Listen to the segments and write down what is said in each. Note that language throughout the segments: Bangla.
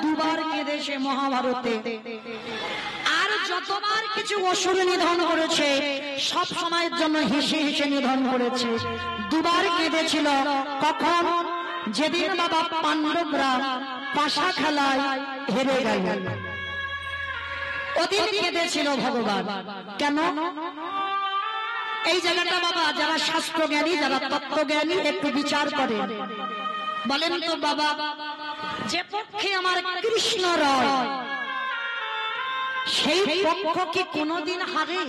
দুবার কেঁদেছে মহাভারতে, আর যতবার কিছু অসুর নিধন করেছে সব সময়ের জন্য হেসে হেসে নিধন করেছে। দুবার কেঁদেছিল। কখন? যেদিন বাবা পাণ্ডবরা পাশা খেলায় হেরে গেল, ওদিন কেঁদেছিল ভগবান। কেন? এই জায়গাটা বাবা যারা শাস্ত্র জ্ঞানী, যারা তত্ত্বজ্ঞানী একটু বিচার করে বলেন তো বাবা, যে পক্ষে আমার কৃষ্ণ রয় সেই পক্ষ কি কোনদিন হারে?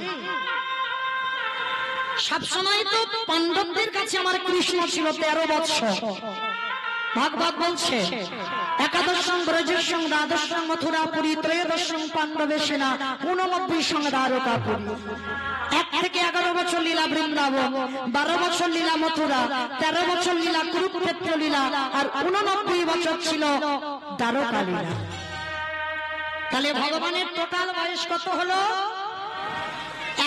সবসময় তো পাণ্ডবদের কাছে আমার কৃষ্ণ ছিল 13 বৎসর। ভাগবত বলছে একাদশং ব্রজেশং দ্বাদশং মথুরাপুরী ত্রয়োদশং পাণ্ডবে সেনা 89 দ্বারকাপুরী। 1 থেকে 11 বছর লীলা বৃন্দাবন, 12 বছর লীলা মথুরা, 13 বছর লীলা কুরুক্ষেত্র লীলা, আর 89 বছর ছিল দ্বারকা লীলা। তাহলে ভগবানের টোটাল বয়স কত হলো?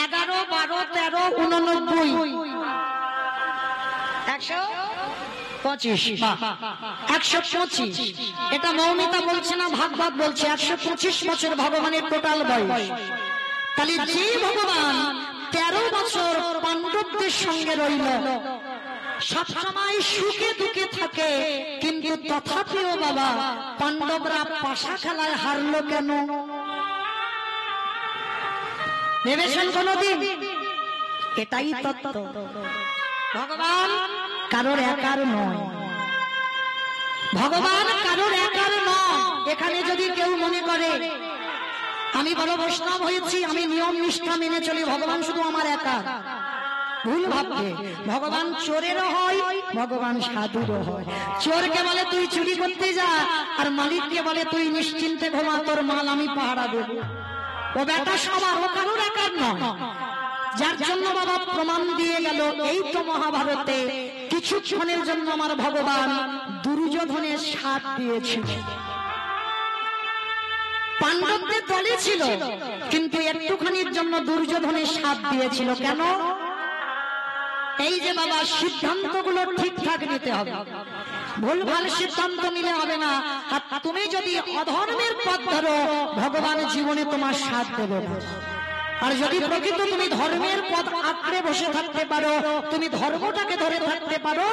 11, 12, 13, 89, 125। 125 এটা মৌমিতা বলছে না, ভাগবত বলছে 125 বছর ভগবানের টোটাল বয়স। তাহলে যে ভগবান 13 বছর পাণ্ডবদের সঙ্গে রইল, সবসময় সুখে দুঃখে থাকে, কিন্তু তথাপিও বাবা পাণ্ডবরা পাশা খেলায় হারলো কেন? ভেবেছেন কোনদিন? এটাই তত্ত্ব। ভগবান কারোর একার নয়, ভগবান কারোর একার নয়। এখানে যদি কেউ মনে করে আমি বড় বৈষ্ণব হয়েছি, আমি নিয়ম নিষ্ঠা মেনে চলি, ভগবান শুধু আমার একার, ভুল ভাববে। ভগবান চোরেরও হয়, ভগবান সাধুরও হয়। চোরকে বলে তুই চুরি করতে যা, আর মালিককে বলে তুই নিশ্চিন্তে ঘুমা, তোর মাল আমি পাহারা দেব। ও বেটা সবার, ও কারোর একার নয়। যার জন্য বাবা প্রমাণ দিয়ে গেল এই তো মহাভারতে কিছুক্ষণের জন্য আমার ভগবান দুর্যোধনের সাথ দিয়েছিল। পাণ্ডবদের দলে ছিল, কিন্তু একটুখানির জন্য দুর্যোধনের সাথ দিয়েছিল। কেন? এই যে বাবা সিদ্ধান্তগুলো ঠিকঠাক নিতে হবে, ভুলভাল সিদ্ধান্ত নিলে হবে না। আর তুমি যদি অধর্মের পথ ধরো, ভগবান জীবনে তোমার সাথ দেবে না। আর যদি প্রকৃত তুমি ধর্মের পথ আঁকড়ে বসে থাকতে পারো, তুমি ধর্মটাকে ধরে থাকতে পারো,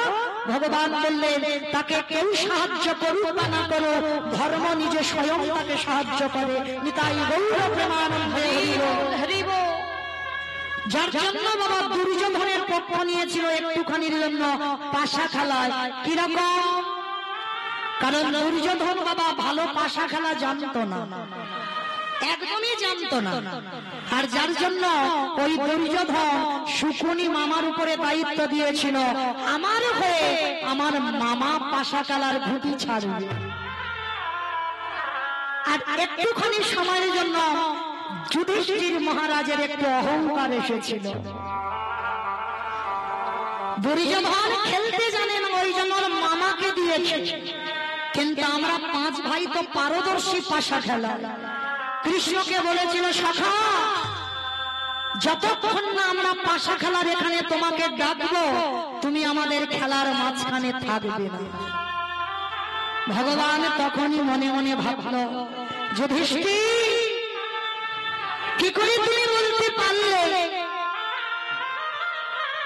ভগবান বললেন তাকে কেউ সাহায্য করুক বা না করো, ধর্ম নিজে স্বয়ং তাকে সাহায্য করে। নিতাই গৌর প্রেমানন্দে হরি বল। যার জন্য বাবা দুর্যোধনের পক্ষ নিয়েছিল একটুখানির জন্য পাশা খেলায়। কিরকম? কারণ দুর্যোধন বাবা ভালো পাশা খেলা জানতো না, একদমই জানতো না। আর যার জন্য ওই দুর্যোধন শুকুনি মামার উপরে দায়িত্ব দিয়েছিল, আমার হয়ে আমার মামা পাশা খেলার ঘুঁটি ছাড়বে। আর একটুখানি সময়ের জন্য যুধিষ্ঠির মহারাজের একটু অহংকার এসেছিল। দুর্যোধন খেলতে জানেন, ওই জন্য মামাকে দিয়েছে। কিন্তু আমরা 5 ভাই তো পারদর্শী পাশা খেলা। কৃষ্ণকে বলেছিল, সখা যতক্ষণ না আমরা পাশা খেলার এখানে তোমাকে ডাকবো, তুমি আমাদের খেলার মাঝখানে থাকবে না। ভগবান তখনই মনে মনে ভাবলো, যুধিষ্ঠির কি করে তুমি বলতে পারলে?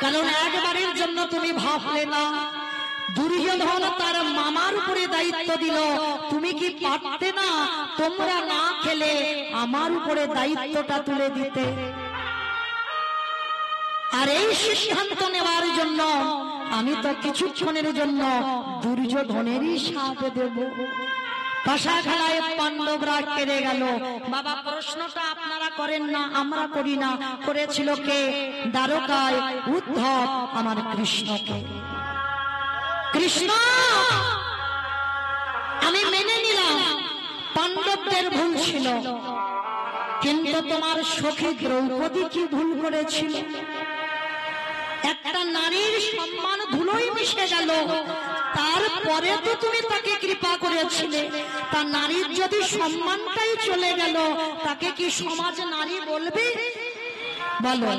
কারণ একবারের জন্য তুমি ভাবলে না। দুর্যোধন তার মামার উপরে দায়িত্ব দিল, তুমি কি পারতে না তোমরা না খেলে আমার উপরে দায়িত্বটা তুলে দিতে? আর এই সিদ্ধান্ত নেওয়ার জন্য আমি তো কিছুক্ষণের জন্য দুর্যোধনেরই সাথ দেব। পাশা খেলায় পাণ্ডবরা কেড়ে গেল। বাবা প্রশ্নটা আপনারা করেন না, আমরা করি না। করেছিল কে? দ্বারকায় উদ্ধব আমার কৃষ্ণকে। কৃষ্ণ আমি মেনে নিলাম পাণ্ডবদের ভুল ছিল, কিন্তু তোমার সখী দ্রৌপদী কি ভুল করেছিল? একটা নারীর সম্মান ধুলোয় মিশে গেল, তারপরে তো তুমি তাকে কৃপা করেছিলে। তা নারীর যদি সম্মানটাই চলে গেল, তাকে কি সমাজ নারী বলবে? বলো,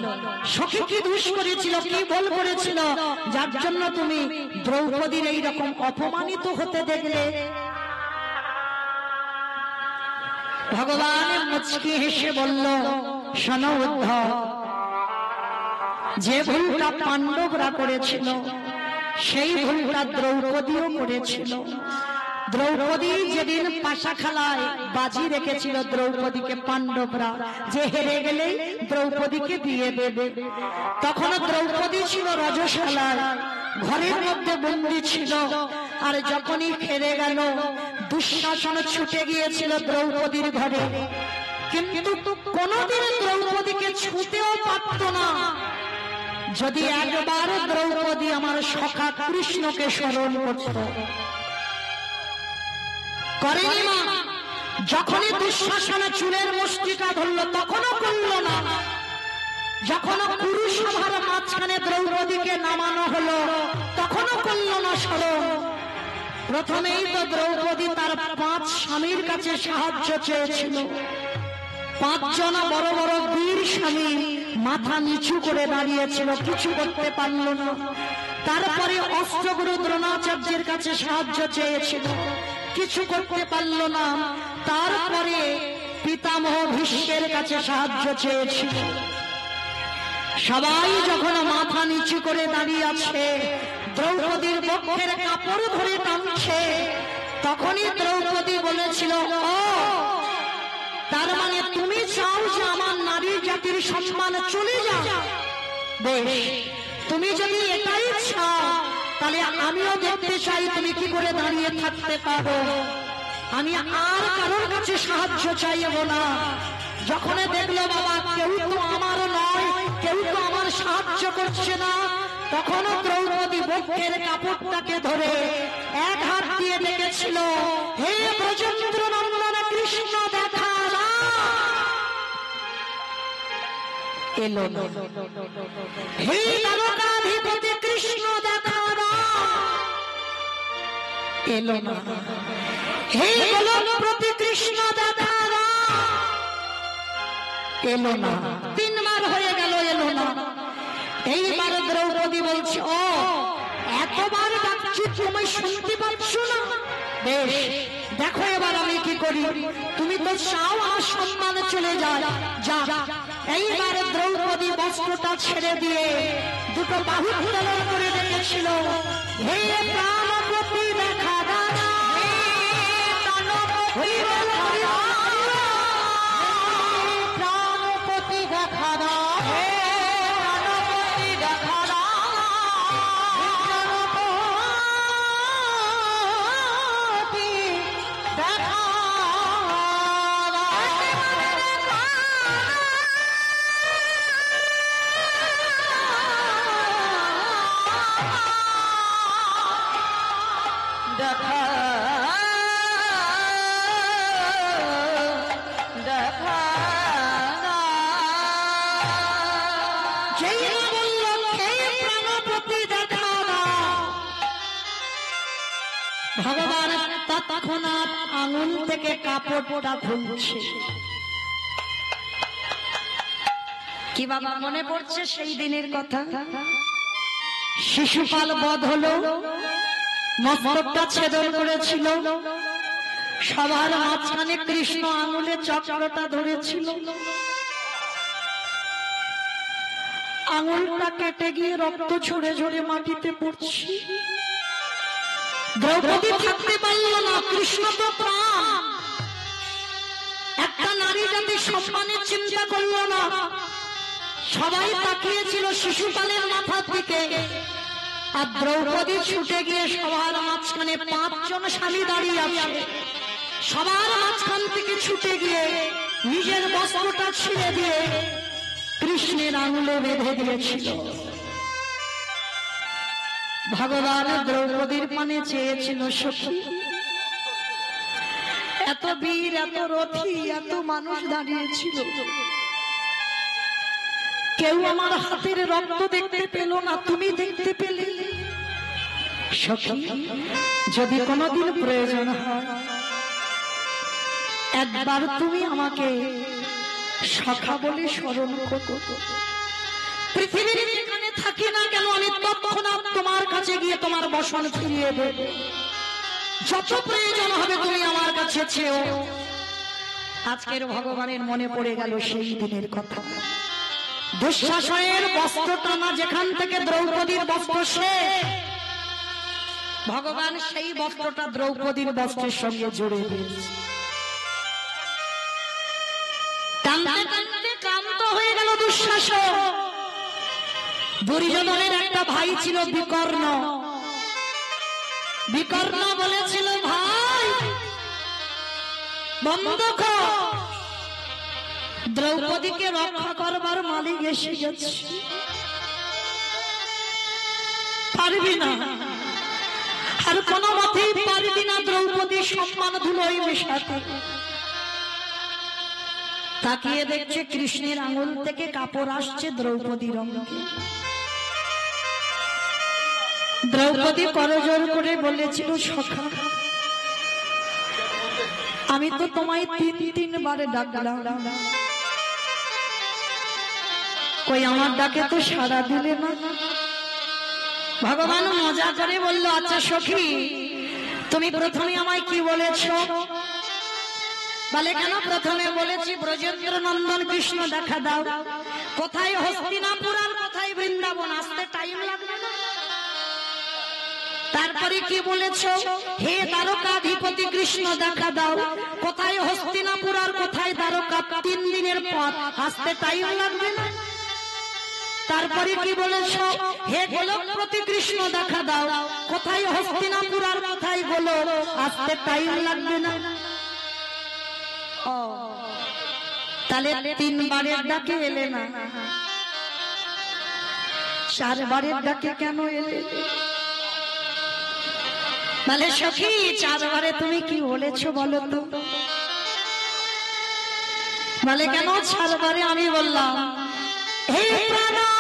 সখী কি দোষ করেছিল, কি ভুল করেছিল, যার জন্য তুমি দ্রৌপদীর এইরকম অপমানিত হতে দেখলে? ভগবান মুচকি হেসে বলল, শোনো উদ্ধব, যে ভুলটা পাণ্ডবরা করেছিল সেই ভুলটা দ্রৌপদীও করেছিল। দ্রৌপদী যেদিন পাশা খেলায় বাজি রেখেছিল দ্রৌপদীকে পাণ্ডবরা, যে হেরে গেলে দ্রৌপদীকে দিয়ে দেবে, তখন দ্রৌপদী ছিল রজশালায়, ঘরের মধ্যে বন্দী ছিল। আর যখনই হেরে গেল দুঃশাসন ছুটে গিয়েছিল দ্রৌপদীর ঘরে, কিন্তু কোনদিন দ্রৌপদীকে ছুটেও পারত না। যদি একবার দ্রৌপদী আমার সখা কৃষ্ণকে স্মরণ করত, করেনি মা। যখনই দুঃশাসনে চুলের মুষ্টিকা ধরল তখনও করল না। যখন কুরুসভার মাঝখানে দ্রৌপদীকে নামানো হলো তখনও করল না স্মরণ। প্রথমেই তো দ্রৌপদী তার 5 স্বামীর কাছে সাহায্য চেয়েছিল। 5 জন বড় বড় বীর স্বামী মাথা নিচু করে দাঁড়িয়েছিল, কিছু করতে পারল না। তারপরে অস্ত্রগুরু দ্রোণাচার্যের কাছে সাহায্য চেয়েছিল, কিছু করতে পারল না। তারপরে পিতামহ ভীষ্মের কাছে সাহায্য চেয়েছিল। সবাই যখন মাথা নিচু করে দাঁড়িয়ে আছে, দ্রৌপদীর বক্ষের কাপড় ধরে টানছে, তখনই দ্রৌপদী বলেছিল, ও তার মানে তুমি চাও যে আমার নারী জাতির সম্মান চলে যাক? বেশ, তুমি যদি এটাই চাও তাহলে আমিও দেখতে চাই তুমি কি করে দাঁড়িয়ে থাকতে পারো। আমি আর কারোর কাছে সাহায্য চাইব না। যখন দেখলো বাবা কেউ তো আমার নয়, কেউ তো আমার সাহায্য করছে না, তখনও দ্রৌপদী বক্ষের কাপড়টাকে ধরে এক হাত দিয়ে ডেকেছিল, হে ব্রজেন্দ্র নন্দন কৃষ্ণ দেখা এলো না। হে দ্বারকাধিপতি কৃষ্ণ দেখা এলো না। হে গোলকপতি কৃষ্ণ দেখা এলো না। 3 বার হয়ে গেল, এলো না। এইবার দ্রৌপদী বলছে, ও এতবার ডাকছি তুমি শুনতে পাচ্ছ না? বেশ, দেখো এবার আমি কি করি। তুমি তো চাও আমার সম্মান চলে যায়, যা। এইবার দ্রৌপদী বস্ত্রটা ছেড়ে দিয়ে দুটো বাহু উত্তোলন করে রেখেছিল, হে প্রাণপতি দেখা দাও, প্রাণপতি দেখা দাও, ভগবান তৎক্ষণাৎ আঙুল থেকে কাপড়টা খুলছে। কি বাবা মনে পড়ছে সেই দিনের কথা? শিশুপাল বধ হলো, মস্তকটা ছেদন করেছিল, সবার মাঝখানে কৃষ্ণ আঙুলে চক্রটা ধরেছিল, আঙুলটা কেটে গিয়ে রক্ত ঝরে ঝরে মাটিতে পড়ছে। দ্রৌপদী থাকতে পারল না, কৃষ্ণ তো প্রাণ, একটা নারী জাতির সম্মানের চিন্তা করল না। সবাই তাকিয়েছিল শিশুপালের মাথার দিকে, আর দ্রৌপদী ছুটে গিয়ে সবার মাঝখানে 5 জন স্বামী দাঁড়িয়ে আছে, সবার মাঝখান থেকে ছুটে গিয়ে নিজের বস্ত্রটা ছিঁড়ে দিয়ে কৃষ্ণের আঙুলে বেঁধে দিয়েছিল। ভগবান দ্রৌপদীর পানে চেয়েছিল, সখী এত বীর, এত রথী, এত মানুষ দাঁড়িয়েছিল, কেউ আমার হাতের রক্ত দেখতে পেল না, তুমি দেখতে পেলে। সখী যদি কোনোদিন প্রয়োজন হয় একবার তুমি আমাকে সখা বলে স্মরণ করো। পৃথিবীর যেখানে থাকি না কেন আমি তৎক্ষণাৎ তোমার কাছে গিয়ে তোমার বসন ফিরিয়ে দেব। যত প্রয়োজন হবে তুমি আমার কাছে চেয়েও। আজকের ভগবানের মনে পড়ে গেল সেই দিনের কথা। দুঃশাসনের বস্ত্র টানা যেখান থেকে দ্রৌপদীর বস্ত্র শেষ, ভগবান সেই বস্ত্রটা দ্রৌপদীর বস্ত্রের সঙ্গে জুড়ে দিয়েছে। টানতে টানতে ক্লান্ত হয়ে গেল দুঃশাসন। দুর্যোধনের একটা ভাই ছিল বিকর্ণ। বিকর্ণ বলেছিল, ভাই বন্ধ কর, দ্রৌপদীকে রক্ষা করবার মালিক এসে গেছে, পারবি না, আর কোনো মতেই পারবি না দ্রৌপদীর সম্মান ধুলোয় মেশাতে। তাকিয়ে দেখছে কৃষ্ণের আঙুল থেকে কাপড় আসছে দ্রৌপদীর অঙ্গে। দ্রৌপদী করজোর করে বলেছিল, সখা আমি তো তোমায় 3-3 ডাকলাম, কই আমার ডাকে তো সাড়া দিলে না। ভগবান মজা করে বলল, আচ্ছা সখী, তুমি প্রথমে আমায় কি বলেছ? বলে, কেন? প্রথমে বলেছি ব্রজেন্দ্র নন্দন কৃষ্ণ দেখা দাও। কোথায় হস্তিনাপুর আর কোথায় বৃন্দাবন, আসতে টাইম লাগবে না। তারপরে কি বলেছ? হে দ্বারকাধিপতি কৃষ্ণ দেখা দাও। কোথায় হস্তিনাপুর আর কোথায় দ্বারকা, 3 দিনের পথ, আসতে টাইম লাগবে না। তারপরে কি বলেছ? হে গোলকপতি কৃষ্ণ দেখা দাও। কোথায় হস্তিনাপুর আর কোথায় গোলক, আসতে টাইম লাগবে না। ও তাহলে 3 বারের ডাকে এলে না, 4 বারের ডাকে কেন এলে? বলে, সখী 4 বারে তুমি কি বলেছো বলো তো? বলে, কেন 4 বারে আমি বললাম, হে প্রাণপতি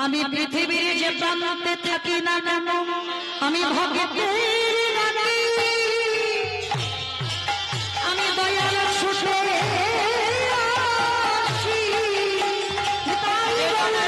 আমি পৃথিবীর যে প্রান্তে থাকি না কেন, আমি ভগবানের রানী, আমি দয়াল ছুটে আসি, তাই বলে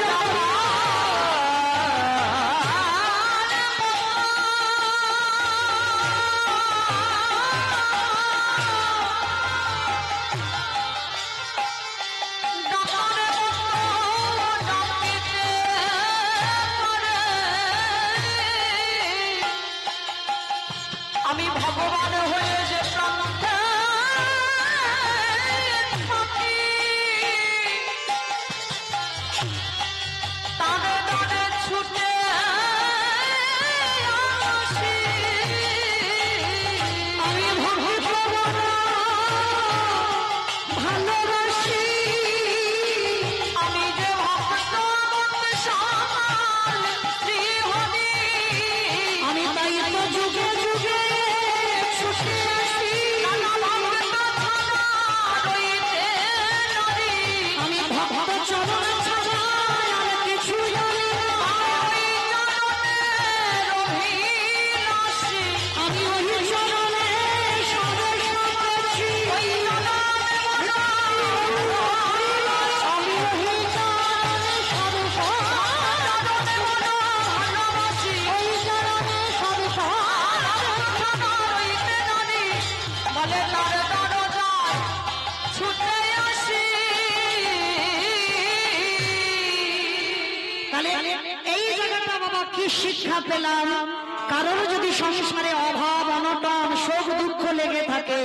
শিক্ষা পেলাম, কারোর যদি সংসারে অভাব অনটন শোক দুঃখ লেগে থাকে,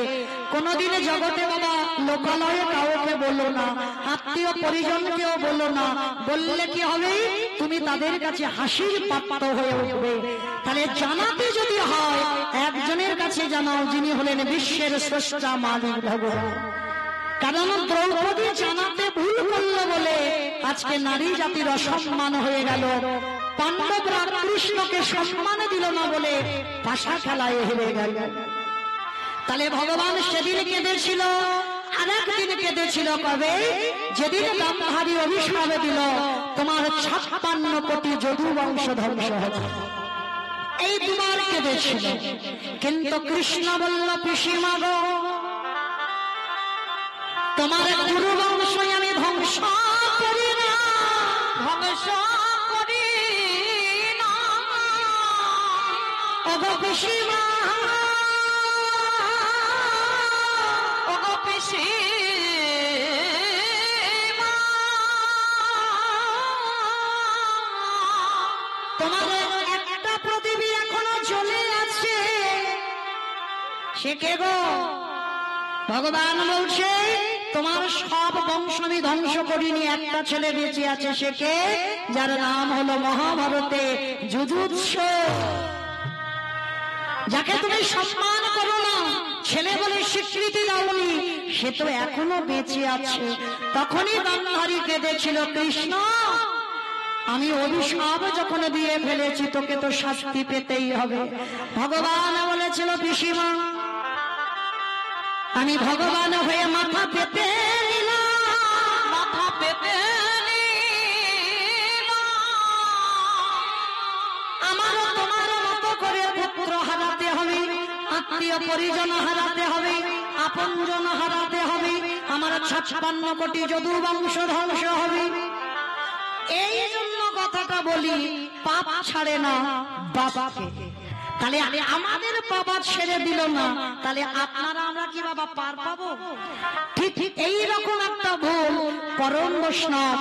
কোনদিন জগতে বাবা লোকালয়ে কাউকে বলো না, আত্মীয় পরিজনকেও বলো না। বললে কি হবে? তুমি তাদের কাছে হাসির পাত্র হয়ে উঠবে। তাহলে জানাতে যদি হয়, একজনের কাছে জানাও, যিনি হলেন বিশ্বের স্রষ্টা মালিক ভগবান। কারণ দ্রৌপদী জানাতে ভুল করল বলে আজকে নারী জাতির অসম্মান হয়ে গেল। পাণ্ডবরা কৃষ্ণকে সম্মান দিল না বলে পাশা খেলায় হেরে গেল। তাহলে ভগবান সেদিন কেঁদেছিল, আর একদিন কেঁদেছিল কবে? যেদিন গান্ধারী অভিশাপ দিল তোমার 56 কোটি যদু বংশ ধ্বংস হবে, এই দুবার কেঁদেছিল। কিন্তু কৃষ্ণ বলল, পিসিমা গো, তোমার গুরু বংশ আমি ধ্বংস করি না, ধ্বংস করি না। ওগো পিসিমা, ওগো পিসিমা, তোমার একটা প্রদীপ এখনো জ্বলে আছে, সে কে গো? ভগবান বলছে তোমার সব বংশ আমি ধ্বংস করিনি, একটা ছেলে বেঁচে আছে, সে কে? যার নাম হলো মহাভারতে যুযুৎস। যাকে তুমি সম্মান করো না, ছেলে বলে স্বীকৃতি দাওনি, সে তো এখনো বেঁচে আছে। তখনই গান্ধারী কেঁদেছিল, কৃষ্ণ আমি অভিশাপ যখন দিয়ে ফেলেছি, তোকে তো শাস্তি পেতেই হবে। ভগবান বলেছিল, পিসিমা আমি ভগবান হয়ে মাথা পেতে নিলাম, মাথা পেতে আমারও তোমার মতো করে পুত্র হারাতে হবে, আত্মীয় পরিজন হারাতে হবে, আপনজন হারাতে হবে, আমার 56 কোটি যদু বংশ ধ্বংস হবে। এই জন্য কথাটা বলি, পাপ ছাড়ে না বাবাকে। তাহলে আমাদের বাবা ছেড়ে দিল না, তাহলে আপনারা আমরা কি বাবা পার পাবো? ঠিক এইরকম একটা ভুল পরম বৈষ্ণব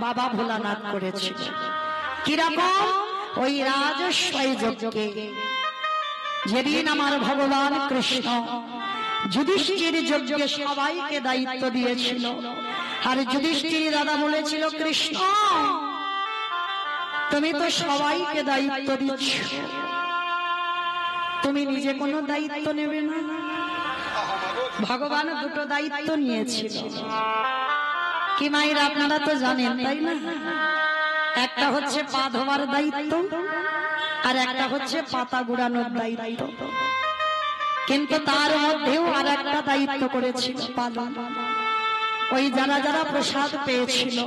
বাবা ভোলানাথ করেছিল। কিরকম? ওই রাজস্বই যজ্ঞে যেদিন আমার ভগবান কৃষ্ণ যুধিষ্ঠির যজ্ঞে সবাইকে দায়িত্ব দিয়েছিল, আর যুধিষ্ঠির দাদা বলেছিল, কৃষ্ণ তুমি তো সবাইকে দায়িত্ব দিচ্ছ, তুমি নিজে কোনো দায়িত্ব নেবে না? ভগবান দুটো দায়িত্ব নিয়েছিল। কি মায়েরা আপনারা তো জানেন তাই না? একটা হচ্ছে পা ধোয়ার দায়িত্ব, আর একটা হচ্ছে পাতা গুড়ানোর দায়িত্ব। কিন্তু তার মধ্যেও আর একটা দায়িত্ব করেছিল পালন। ওই যারা যারা প্রসাদ পেয়েছিল,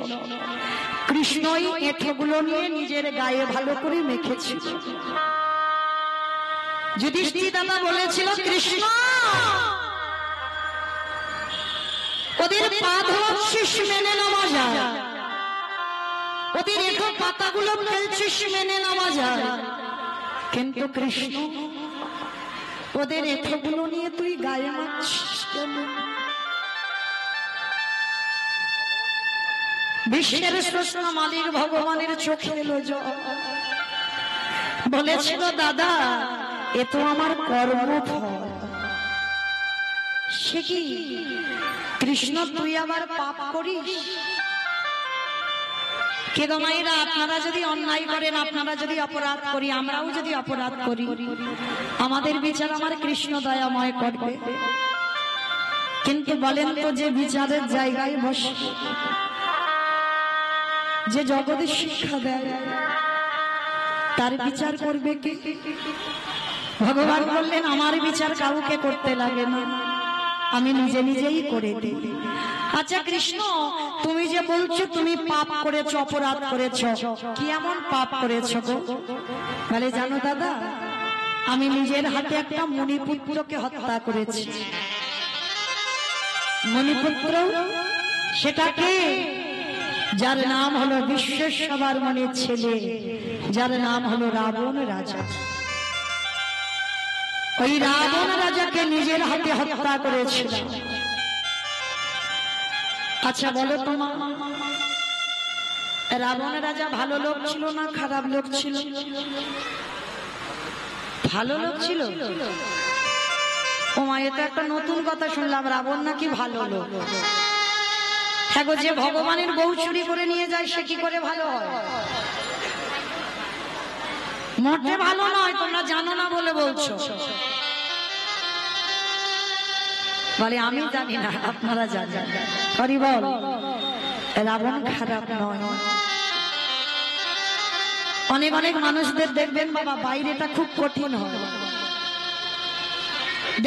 কৃষ্ণই এঁঠোগুলো নিয়ে নিজের গায়ে ভালো করে মেখেছিল। যুধিষ্ঠির দাদা বলেছিল, কৃষ্ণ ওদের পা ধোয়ার শিষ মেনে নেওয়া যায়, ওদের এঁঠো পাতাগুলো ফেলছিস মেনে নেওয়া যায়, কিন্তু কৃষ্ণ ওদের এঁঠোগুলো নিয়ে তুই গায়ে মাখছিস কেন? বিশ্বের স্রষ্টা মালিক ভগবানের চোখে এলো জল। বলেছিল, দাদা এ তো আমার কর্মফল। সে কি কৃষ্ণ তুই আবার পাপ করিস? কে গো মায়েরা, আপনারা যদি অন্যায় করেন, আপনারা যদি অপরাধ করি, আমরাও যদি অপরাধ করি, আমাদের বিচার আমার কৃষ্ণ দয়াময় করবে। কিন্তু বলেন তো, যে বিচারের জায়গায় বসে, যে জগতের শিক্ষা দেয়, তার বিচার করবে কে? ভগবান বললেন, আমার বিচার কাউকে করতে লাগে না, আমি নিজে নিজেই করে দিই। আচ্ছা কৃষ্ণ, তুমি যে বলছো তুমি পাপ করেছো, অপরাধ করেছো, কি এমন পাপ করেছো গো? বলে, জানো দাদা, আমি নিজের হাতে একটা মণিপুত্রকে হত্যা করেছি। মণিপুত্র সেটা কে? যার নাম হলো বিশ্বের সবার মনের ছেলে, যার নাম হলো রাবণ রাজা। ওই রাবণ রাজাকে নিজের হাতে হত্যা করেছিল। আচ্ছা বলো তোমার, রাবণ রাজা ভালো লোক ছিল না খারাপ লোক ছিল? ভালো লোক ছিল। ও মা, এ তো একটা নতুন কথা শুনলাম, রাবণ নাকি ভালো লোক। হ্যাঁ গো, যে ভগবানের বউ চুরি করে নিয়ে যায় সে কি করে ভালো হয়? মোটে ভালো নয়, তোমরা জানো না বলে বলছো। বলে আমি জানি না, আপনারা জানেন। হরি বল। রাবণ খারাপ নয়। অনেক অনেক মানুষদের দেখবেন বাবা বাইরেটা খুব কঠিন হয়।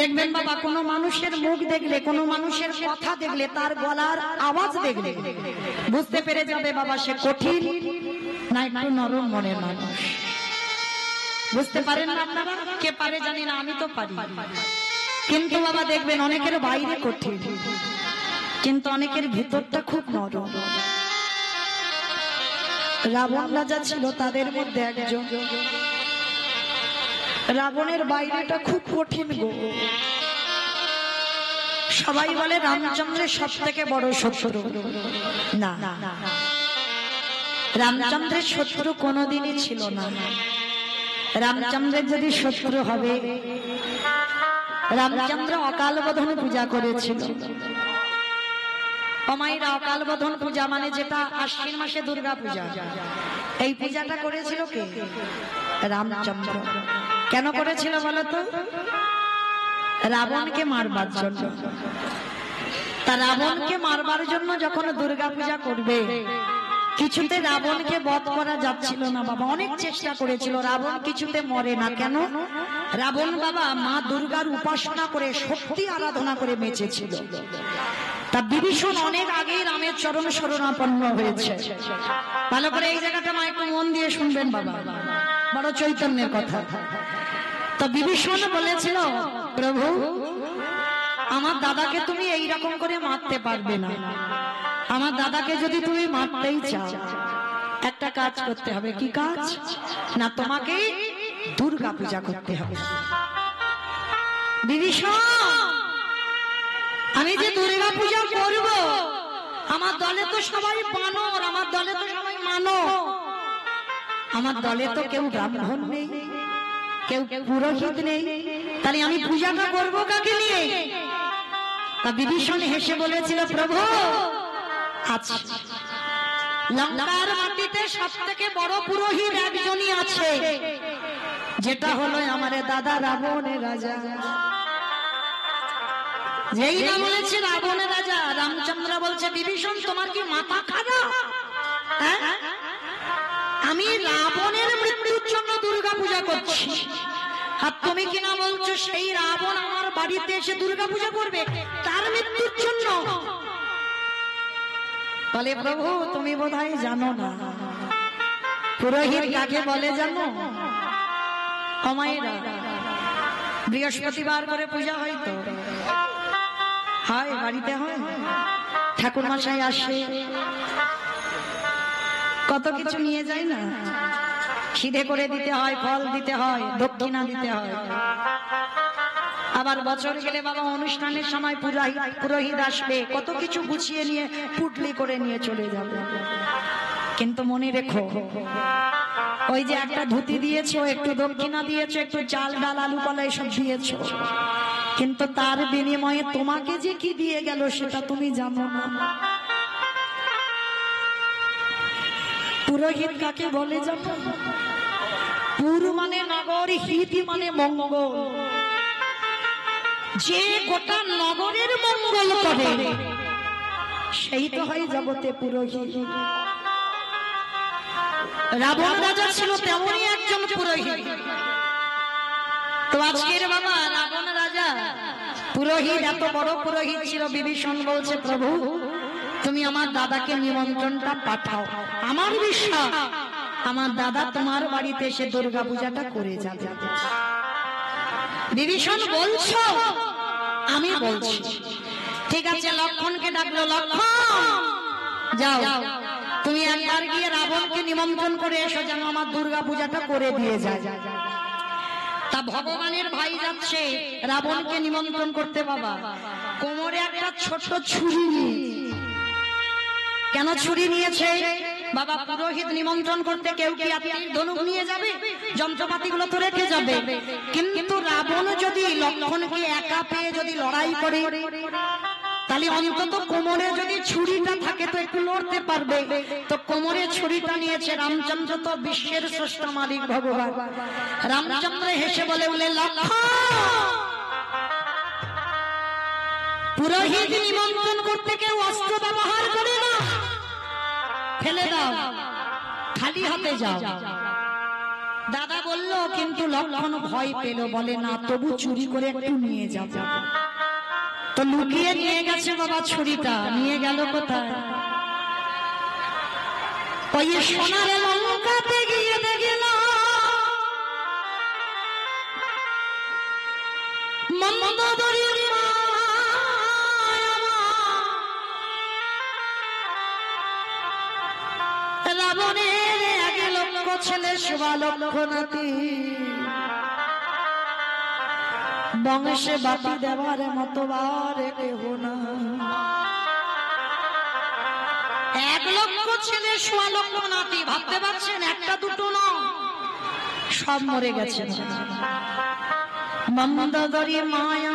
দেখবেন বাবা কোনো মানুষের মুখ দেখলে, কোনো মানুষের কথা দেখলে, তার গলার আওয়াজ দেখলে বুঝতে পেরে যাবে বাবা সে কঠিন না একটু নরম মনের মানুষ। বুঝতে পারেন না আপনারা? কে পারে জানি না, আমি তো পারি। কিন্তু বাবা দেখবেন অনেকের বাইরে কঠিন, কিন্তু অনেকের ভিতরটা খুব নরম। রাবণ রাজা ছিল তাদের মধ্যে একজন। রাবণের বাইরেটা খুব কঠিন গো। সবাই বলে রামচন্দ্রের সব থেকে বড় শত্রু। না, রামচন্দ্রের শত্রু কোনোদিনই ছিল না। রামচন্দ্রের যদি শত্রু হবে, রামচন্দ্র অকাল বোধন পূজা করেছিল। অমাইরা অকাল বোধন পূজা মানে যেটা আশ্বিন মাসে দুর্গা পূজা, এই পূজাটা করেছিল কে? রামচন্দ্র। কেন করেছিল বলতো? রাবণকে মারবার জন্য। তা রাবণকে মারবার জন্য যখন দুর্গা পূজা করবে, কিছুতে রাবণকে বধ করা যাচ্ছিল না বাবা। অনেক চেষ্টা করেছিল, রাবণ কিছুতে মরে না। কেন? রাবণ বাবা মা দুর্গার উপাসনা করে, শক্তি আরাধনা করে বেঁচেছিল। তা বিভীষণ অনেক আগে রামের চরণ শরণাপন্ন হয়েছে। ভালো করে এই জায়গাটা মা একটু মন দিয়ে শুনবেন বাবা, বড় চৈতন্যের কথা। তো বিভীষণ বলেছিল, প্রভু আমার দাদাকে তুমি এইরকম করে মারতে পারবে না। আমার দাদাকে যদি তুমি মারতেই চাও, একটা কাজ করতে হবে। কি কাজ? না, তোমাকে দুর্গা পূজা করতে হবে। বিভীষণ, আমি যে দুর্গা পূজা করব, আমার দলে তো সবাই বানর, আমার দলে তো সবাই মানব, আমার দলে তো কেউ ব্রাহ্মণ নেই, কেউ পুরোহিত নেই, তাহলে আমি পূজাটা করবো কাকে নিয়ে? তা বিভীষণ হেসে বলেছিল, প্রভু আচ্ছা, লঙ্কার মাটিতে সব থেকে বড় পুরোহিত একজনই আছে, যেটা হলো আমার দাদা রাবণের রাজা। যেই না বলেছে রাবণের রাজা, রামচন্দ্র বলছে, বিভীষণ তোমার কি মাথা খারাপ? আমি রাবণের মৃত্যুর জন্য দুর্গা পূজা করছি, আর তুমি কিনা বলছো সেই রাবণ আমার বাড়িতে এসে দুর্গা পূজা করবে তার মৃত্যুর জন্য? বলে, প্রভু তুমি বোধহয় জানো না পুরোহিত কাকে বলে জানো? অমায়েরা বৃহস্পতিবার করে পূজা হয়, তো হয় বাড়িতে হয়, ঠাকুর মশাই আসে, কত কিছু নিয়ে যায় না, সিধে করে দিতে হয়, ফল দিতে হয়, দক্ষিণা দিতে হয়। আবার বছর গেলে বাবা অনুষ্ঠানের সময় পুরোহিত আসবে, কত কিছু গুছিয়ে নিয়ে পুটলি করে নিয়ে চলে যাবে। কিন্তু মনে রেখো, ওই যে একটা ধুতি দিয়েছো, একটু দক্ষিণা দিয়েছো, একটু চাল ডাল আলু কলা এসব দিয়েছো, কিন্তু তার বিনিময়ে তোমাকে যে কি দিয়ে গেল সেটা তুমি জানো না। পুরোহিত কাকে বলে জানো? পুর মানে নগর, হিত মানে মঙ্গল। যে গোটা নগরের মঙ্গল করে সেই তো হয় জগতে পুরোহিত। রাবণ রাজা ছিল তেমনই একজন পুরোহিত। তো আজকের বাবা রাবণ রাজা পুরোহিত, এত বড় পুরোহিত ছিল। বিভীষণ বলছে, প্রভু তুমি আমার দাদাকে নিমন্ত্রণটা পাঠাও, আমার বিশ্বাস আমার দাদা তোমার বাড়িতে এসে দুর্গা পূজাটা করে যাবে। বিভীষণ বলছো? আমি বলছি। ঠিক আছে, লক্ষণকে ডাকলো, লক্ষণ যাও তুমি একবার গিয়ে রাবণকে নিমন্ত্রণ করে এসো, যেন আমার দুর্গা পূজাটা করে দিয়ে যায়। তা ভগবানের ভাই যাচ্ছে রাবণকে নিমন্ত্রণ করতে। বাবা কোমরে একটা ছোট ছুরি নিয়ে। কেন ছুরি নিয়েছে? বাবা পুরোহিত নিমন্ত্রণ করতে কেউ কি আত্মীয় ধনুক নিয়ে যাবে, যন্ত্রপাতি গুলো তো রেখে যাবে। কিন্তু রাবণ যদি লক্ষণকে একা পেয়ে যদি লড়াই করে, তাহলে অন্তত কোমরে যদি ছুরিটা থাকে তো একটু লড়তে পারবে। তো কোমরে ছুরিটা নিয়েছে রামচন্দ্র, তো বিশ্বের স্রষ্টা মালিক ভগবান। রামচন্দ্র হেসে বলে বলে লক্ষণ, পুরোহিত নিমন্ত্রণ করতে কেউ অস্ত্র ব্যবহার করে না, ফেলে দাও, খালি হাতে যাও। দাদা বলল, কিন্তু লক্ষণ ভয় পেল, বলে না তবু চুরি করে একটু নিয়ে যাব। তো লুকিয়ে নিয়ে গেছে বাবা ছুরিটা, নিয়ে গেল কোথায়? ওই সোনার লঙ্কাতে গিয়ে দেখল মন্দোদরীর রাবণের 1 লক্ষ ছেলে 1.25 লক্ষ নাতি, বংশে বাতি দেওয়ার মতো বার কেহ না। 1 লক্ষ ছেলে 1.25 লক্ষ নাতি, ভাবতে পারছেন? একটা দুটো না, সব মরে গেছে। মন্দোদরী মায়া